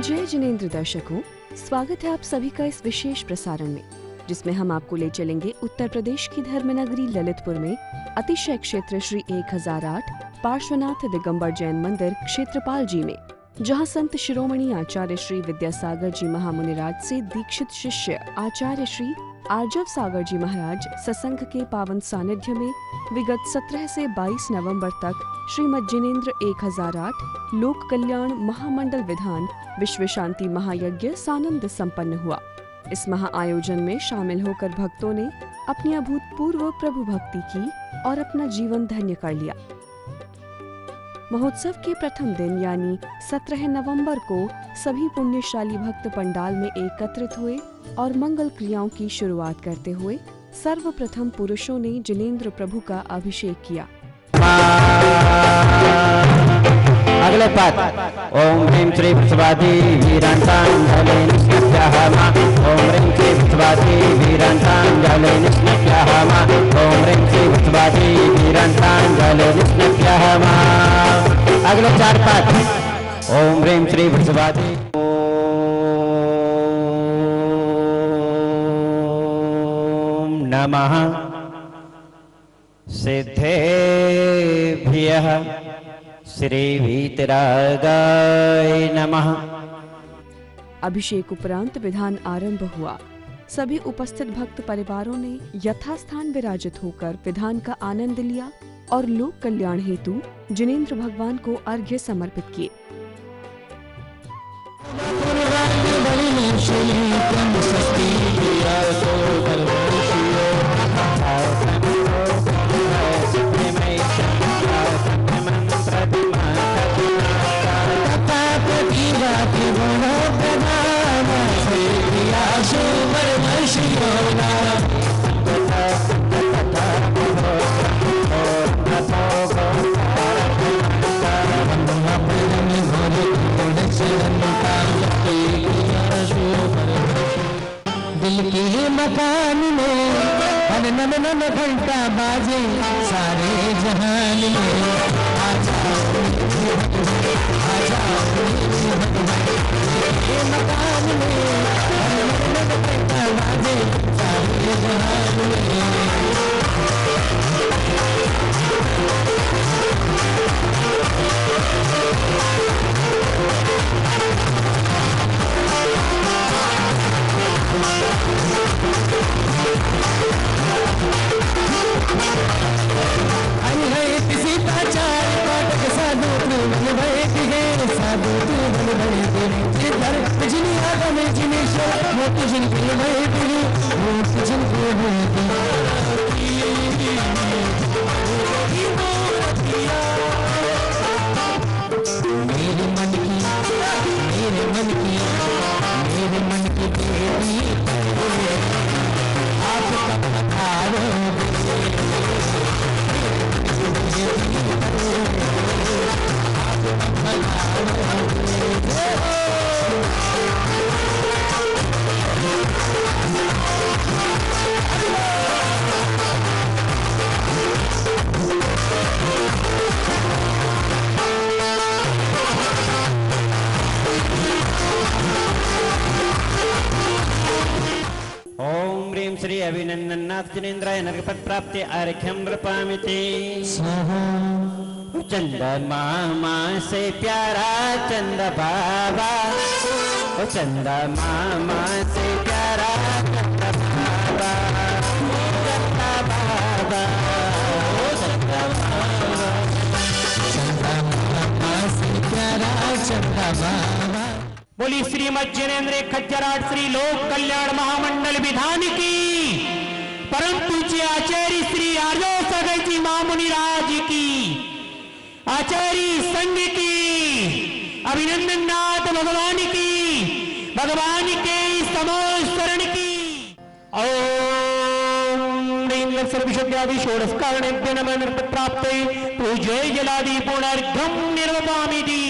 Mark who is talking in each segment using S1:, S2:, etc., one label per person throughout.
S1: जय जिनेंद्र दर्शकों, स्वागत है आप सभी का इस विशेष प्रसारण में, जिसमें हम आपको ले चलेंगे उत्तर प्रदेश की धर्मनगरी ललितपुर में अतिशय क्षेत्र श्री 1008 पार्श्वनाथ दिगंबर जैन मंदिर क्षेत्रपाल जी में, जहां संत शिरोमणि आचार्य श्री विद्यासागर जी महामुनिराज से दीक्षित शिष्य आचार्य श्री आर्जव सागर जी महाराज सत्संग के पावन सानिध्य में विगत 17 से 22 नवंबर तक श्रीमद जिनेंद्र 1008 लोक कल्याण महामंडल विधान विश्व शांति महायज्ञ सानंद संपन्न हुआ। इस महाआयोजन में शामिल होकर भक्तों ने अपनी अभूतपूर्व प्रभु भक्ति की और अपना जीवन धन्य कर लिया। महोत्सव के प्रथम दिन यानी 17 नवंबर को सभी पुण्यशाली भक्त पंडाल में एकत्रित हुए और मंगल क्रियाओं की शुरुआत करते हुए सर्वप्रथम पुरुषों ने जिनेंद्र प्रभु का अभिषेक किया।
S2: अगले पद ओम ह्रीं श्री वृषभादि वीरांतांजलि निष्णभ्यः ओम ह्रीं श्री वृषभादि वीरांतांजलि निष्णभ्यः ओम ह्रीं श्री वृषभादि वीरांतांजलि निष्णभ्यः। अगले 4 पद ओम ह्रीं श्री वृषभादि ओम नमः सिद्धेभ्यः श्री वीतरागाय नमः।
S1: अभिषेक उपरांत विधान आरंभ हुआ। सभी उपस्थित भक्त परिवारों ने यथास्थान विराजित होकर विधान का आनंद लिया और लोक कल्याण हेतु जिनेंद्र भगवान को अर्घ्य समर्पित किए।
S3: दिल के मकान में नम नम घंटा बाजे सारे जहान में आजा आजा मकान में नम नम घंटा बाजे सारे जहान में।
S2: श्री अभिनंदननाथ जिनेंद्राय नरपद प्राप्ति आर्घ्यं नृपामिति। चंद्रमा माँ से प्यारा चंद बाबा, ओ चंद्रमा माँ से प्यारा चंद बाबा, चंद बाबा, ओ चंद्रमा माँ से प्यारा चंद बाबा।
S4: बोली श्रीमद जिनेंद्र 1008 श्री लोक कल्याण महामंडल विधान की, परम पूज्य आचार्य श्री आर्जव सागर जी महामुनिराज की, आचार्य संघ की, अभिनंदननाथ भगवान की, भगवान के समस्त शरण की। ओम सर्वशुद्धादि षोडश कारणेभ्यो नमः नृपद प्राप्ते पूज्य जलादि पूर्णार्घ्यं निर्वपामिति।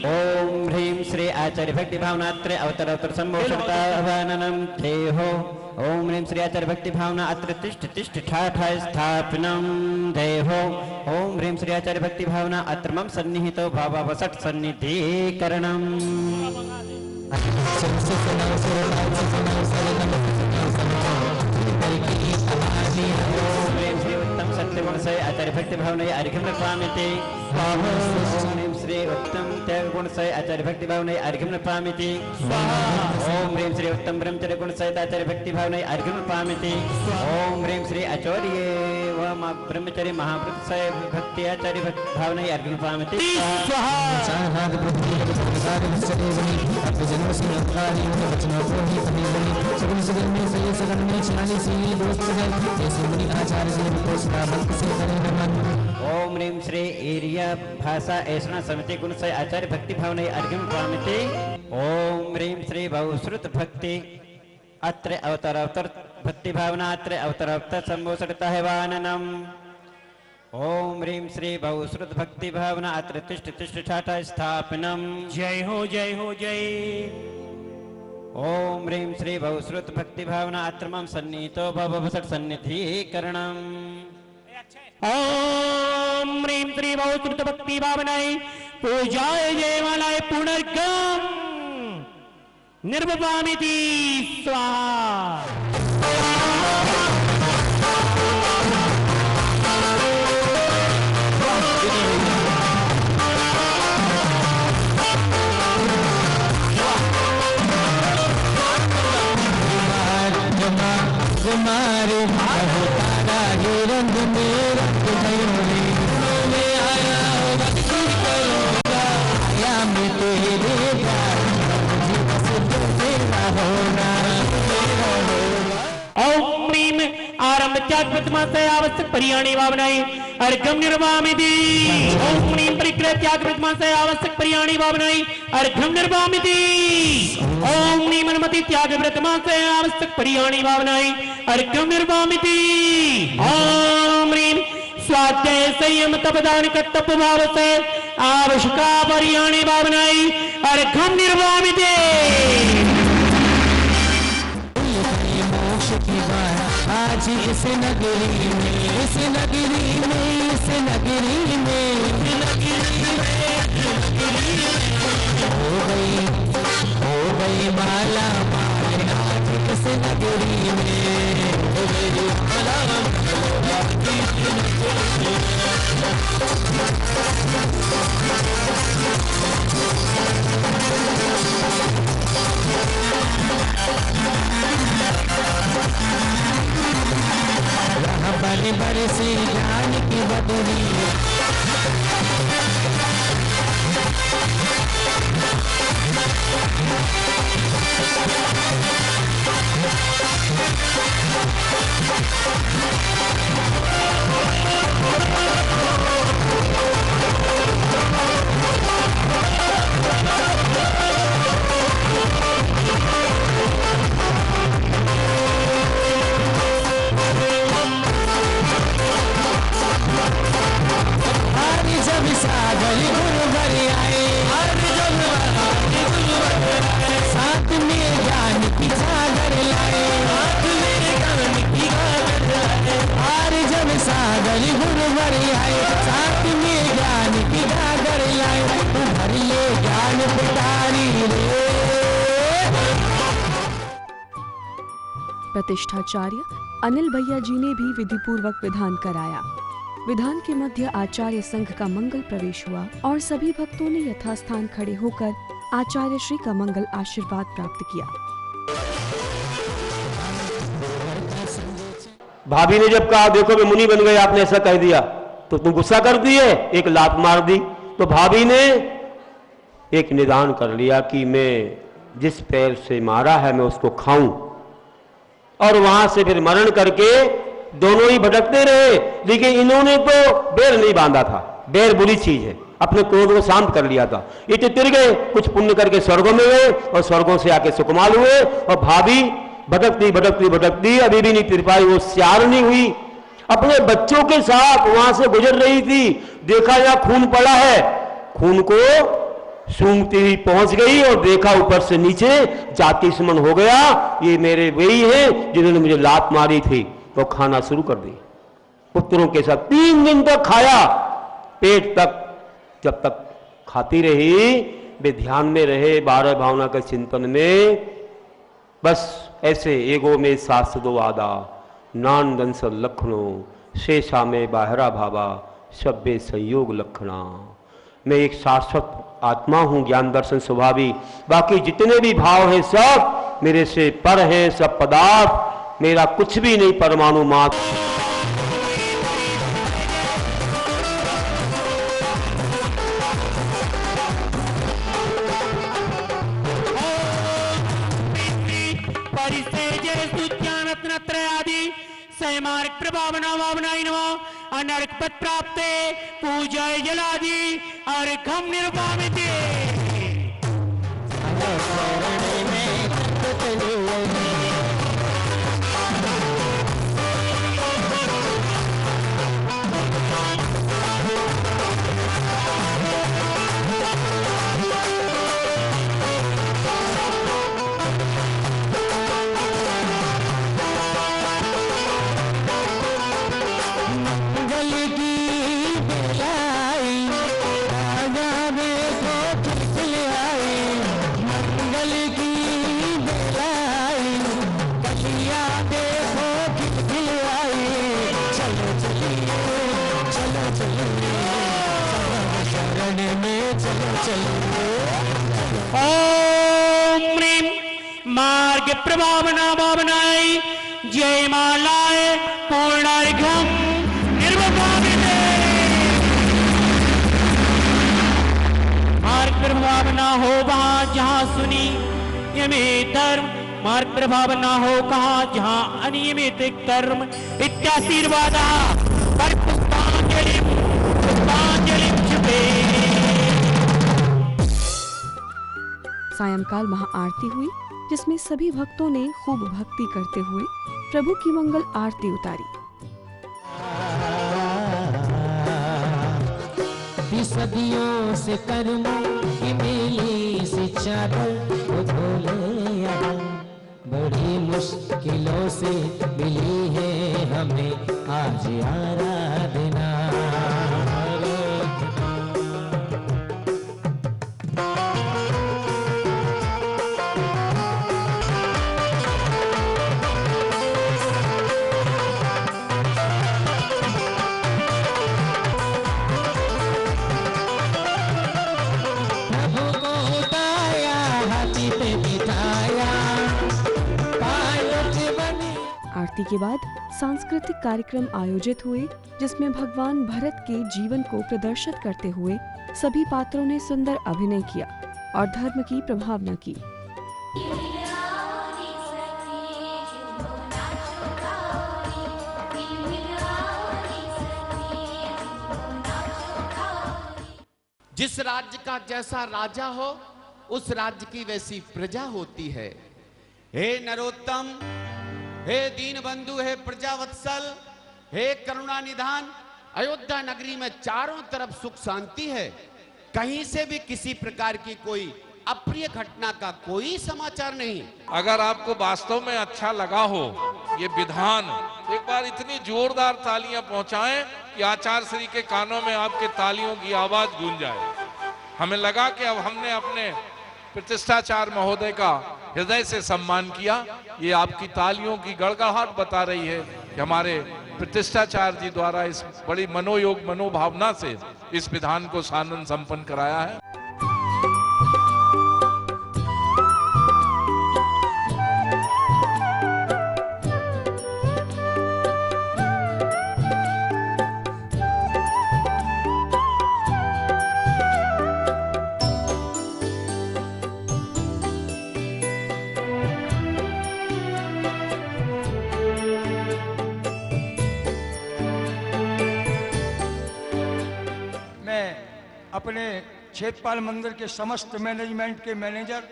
S2: ओम ह्रीं श्री आचार्य भक्ति भावनात्र अवतरोत्तर सम्मोषणताभाननं देहो। ओम ह्रीं श्री आचार्य भक्ति भावना अत्र तिष्ठ तिष्ठ ठाठा स्थापनं देहो। ओम ह्रीं श्री आचार्य भक्ति भावना अत्र मम सन्निहितो भावावसट सन्निधिकरणम्। सत्यगुण से आचार्य भक्ति भावना अर्घ्यम नपामिति ओम श्री उत्तम त्याग गुण से आचार्य भक्ति भावना अर्घ्यम नपामिति ओम ह्रीं श्री उत्तम ब्रह्मचर्य गुण से आचार्य भक्ति भावना अर्घ्यम नपामिति ओम ह्रीं श्री आचार्य व ब्रह्मचर्य महाव्रत से भक्ति आचार्य भावना अर्घ्यम नपामिति ओम ह्रीं श्री एरिया भाषा ऐसा समिति गुण से आचार्य भक्ति भावना अर्घ्यम नपामिति ओम ह्रीं श्री बहुश्रुत भक्ति अत्र अवतर भक्ति भावना अत्र अवतर संभोषता है वाननम ओम ह्रीं श्री बहुश्रुत भक्ति भावना अत्र तिष्ठ तिष्ठ ठाठा स्थापनम
S4: जय हो जय हो जय।
S2: ओम ह्रीं श्री बहुश्रुत भक्ति भावना अत्र मम सन्नीतो भवसट सन्निधिकरणम
S4: ओम ह्रीं श्री बहुश्रुत भक्ति भावनाय पूजाय जयमालाय पुनर्गम निर्वपामिति स्वाहा।
S3: तुम्हारे तारा ये रंग मेरा में आया करूँगा आया मैं तेरे प्यार होना।
S4: ओम ह्रीं आरंभ त्याग प्रतिमा से आवश्यक परियाणी भावनाएं अर्घ्यम निर्वामिति ओम ह्रीं परिक्रय त्याग प्रतिमा से आवश्यक परियाणी भावनाएं अर्घ्यम निर्वामिति ओम ह्रीं अनुमति त्याग प्रतिमा से आवश्यक परियाणी भावनाएं अर्घ्यम निर्वामिति ओम ह्रीं स्वाध्याय संयम तपदान कर्तव्य भाव से आवश्यक परियाणी भावनाएं अर्घ्यम निर्वामिति।
S3: आज इस नगरी में इस नगरी में इस नगरी में हो गई माला माल आज इस नगरी में हो गई माला बड़े बड़े से जान की बदली सागर गुरुवर आए साथ में ज्ञान की सागर लाए और जब सागर गुरुवर आए साथ में ज्ञान की सागर लाए भर ले ज्ञान पिटारी रे।
S1: प्रतिष्ठाचार्य अनिल भैया जी ने भी विधि पूर्वक विधान कराया। विधान के मध्य आचार्य संघ का मंगल प्रवेश हुआ और सभी भक्तों ने यथास्थान खड़े होकर आचार्य श्री का मंगल आशीर्वाद प्राप्त किया।
S5: भाभी ने जब कहा देखो मैं मुनि बन गए, आपने ऐसा कह दिया, तो तुम गुस्सा कर दिए, एक लात मार दी। तो भाभी ने एक निदान कर लिया कि मैं जिस पैर से मारा है मैं उसको खाऊं, और वहां से फिर मरण करके दोनों ही भटकते रहे। लेकिन इन्होंने तो बैर नहीं बांधा था, बैर बुरी चीज है, अपने क्रोध को शांत कर लिया था। ये चित्र गए, कुछ पुण्य करके स्वर्गों में गए और स्वर्गों से आके सुकमाल हुए। और भाभी भटकती भटकती भटकती अभी भी नहीं तिर पाई, वो सियार नहीं हुई। अपने बच्चों के साथ वहां से गुजर रही थी, देखा यहां खून पड़ा है, खून को सूंघती हुई पहुंच गई और देखा ऊपर से नीचे जाति स्मरण हो गया, ये मेरे वही हैं जिन्होंने मुझे लात मारी थी। तो खाना शुरू कर दी पुत्रों के साथ, 3 दिन तक खाया, पेट तक, जब तक खाती रही वे ध्यान में रहे, 12 भावना के चिंतन में। बस ऐसे एगो में शास्त्रो आदा नान दंस लखणो शेषा में बाहरा भावा शब्बे संयोग लक्षणा। मैं एक शाश्वत आत्मा हूँ, ज्ञान दर्शन स्वभावी, बाकी जितने भी भाव हैं सब मेरे से पर हैं, सब पदार्थ मेरा कुछ भी नहीं, परमाणु मात्र।
S4: मार्ग प्रभावना भावनाई नमः अनर्क पद प्राप्ते पूजाय जलादि और घम निर्वामिते। मार्ग प्रभावना भावनाई जय मालाए पूर्णार्घम निर्वभाविते। मार्ग प्रभावना हो वहाँ जहाँ सुनी यमित धर्म, मार्ग प्रभावना हो कहाँ जहाँ अनियमित कर्म। इत्याशीर्वादा पर पुष्पांजलि छुपे।
S1: सायंकाल महाआरती हुई, जिसमें सभी भक्तों ने खूब भक्ति करते हुए प्रभु की मंगल आरती उतारी।
S3: सदियों से कर्म की मिली शिक्षा को भूले बड़ी मुश्किलों से मिली है हमें आज आराधना।
S1: आरती के बाद सांस्कृतिक कार्यक्रम आयोजित हुए, जिसमें भगवान भरत के जीवन को प्रदर्शित करते हुए सभी पात्रों ने सुंदर अभिनय किया और धर्म की प्रभावना की।
S6: जिस राज्य का जैसा राजा हो उस राज्य की वैसी प्रजा होती है। हे नरोत्तम, हे दीन बंधु, हे प्रजावत्सल, हे करुणा निधान, अयोध्या नगरी में चारों तरफ सुख शांति है। कहीं से भी किसी प्रकार की कोई अप्रिय घटना का कोई समाचार नहीं।
S7: अगर आपको वास्तव में अच्छा लगा हो ये विधान, एक बार इतनी जोरदार तालियां पहुंचाएं कि आचार्य श्री के कानों में आपके तालियों की आवाज गूंज जाए। हमें लगा कि अब हमने अपने प्रतिष्ठाचार्य महोदय का हृदय से सम्मान किया। ये आपकी तालियों की गड़गड़ाहट बता रही है कि हमारे प्रतिष्ठाचार्य जी द्वारा इस बड़ी मनोयोग मनोभावना से इस विधान को सानंद संपन्न कराया है।
S8: अपने क्षेत्रपाल मंदिर के समस्त मैनेजमेंट के मैनेजर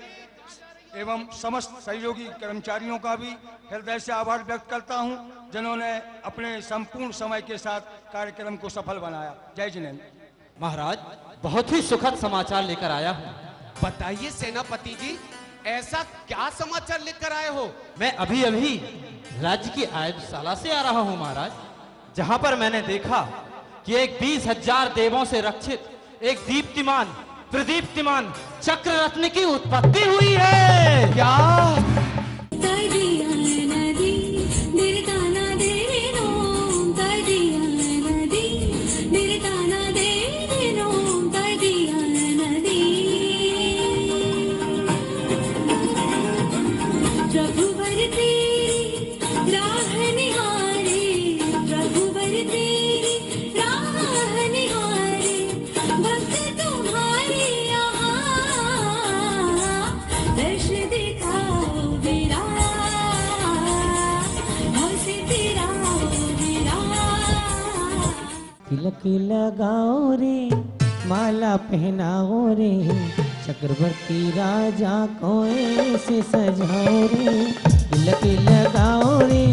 S8: एवं समस्त सहयोगी कर्मचारियों का भी हृदय से आभार व्यक्त करता हूं, जिन्होंने अपने संपूर्ण समय के साथ कार्यक्रम को सफल बनाया। जय जिनेन्द्र।
S9: महाराज, बहुत ही सुखद समाचार लेकर आया हूं।
S6: बताइए सेनापति जी, ऐसा क्या समाचार लेकर आए हो?
S9: मैं अभी अभी राज्य की आयुधशाला से आ रहा हूं महाराज, जहां पर मैंने देखा कि एक 20,000 देवों से रक्षित एक दीप्तिमान प्रदीप्तिमान चक्र रत्न की उत्पत्ति हुई है।
S6: क्या?
S3: तिलक लगाओ रे, माला पहनाओ रे, चक्रवर्ती राजा को ऐसे सजाओ रे। तिलक लगाओ रे,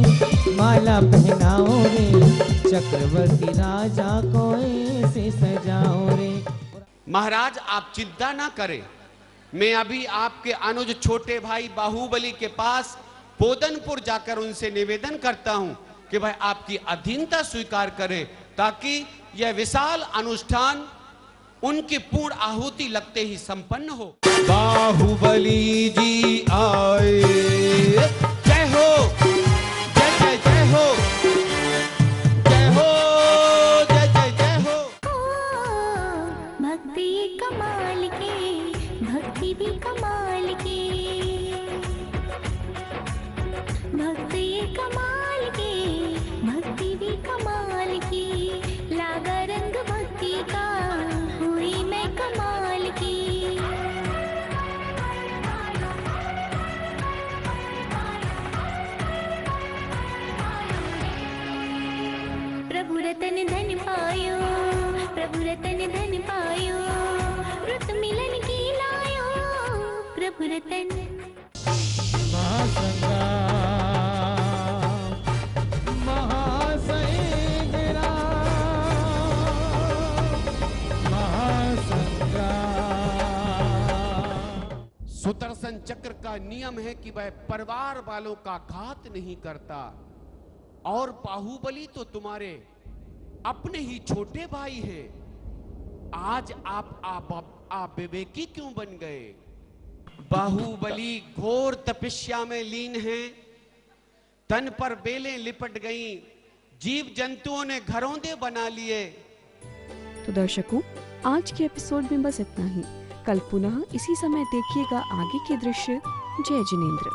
S3: माला पहनाओ रे, चक्रवर्ती राजा को ऐसे सजाओ रे।
S6: महाराज आप चिंता ना करें, मैं अभी आपके अनुज छोटे भाई बाहुबली के पास पोदनपुर जाकर उनसे निवेदन करता हूं कि भाई आपकी अधीनता स्वीकार करें, ताकि यह विशाल अनुष्ठान उनकी पूर्ण आहुति लगते ही संपन्न हो। बाहुबली जी आए, जय हो, जय जय जय हो, जय हो, जय जय जय हो।
S10: भक्ति कमाल की, भक्ति भी कमाल की, भक्ति कमाल की, भक्ति भी कमाल की, लागा रंग भक्ति का, हुई मैं कमाल की। प्रभु रतन धन पायो, प्रभु रतन धन पायो, रुत मिलन की लायो, प्रभु रतन।
S6: सुदर्शन चक्र का नियम है कि वह परिवार वालों का घात नहीं करता, और बाहुबली तो तुम्हारे अपने ही छोटे भाई हैं। आज आप विवेकी क्यों बन गए? बाहुबली घोर तपस्या में लीन हैं, तन पर बेलें लिपट गईं, जीव जंतुओं ने घरौंदे बना लिए।
S1: तो दर्शकों, आज के एपिसोड में बस इतना ही। कल पुनः इसी समय देखिएगा आगे के दृश्य। जय जिनेंद्र।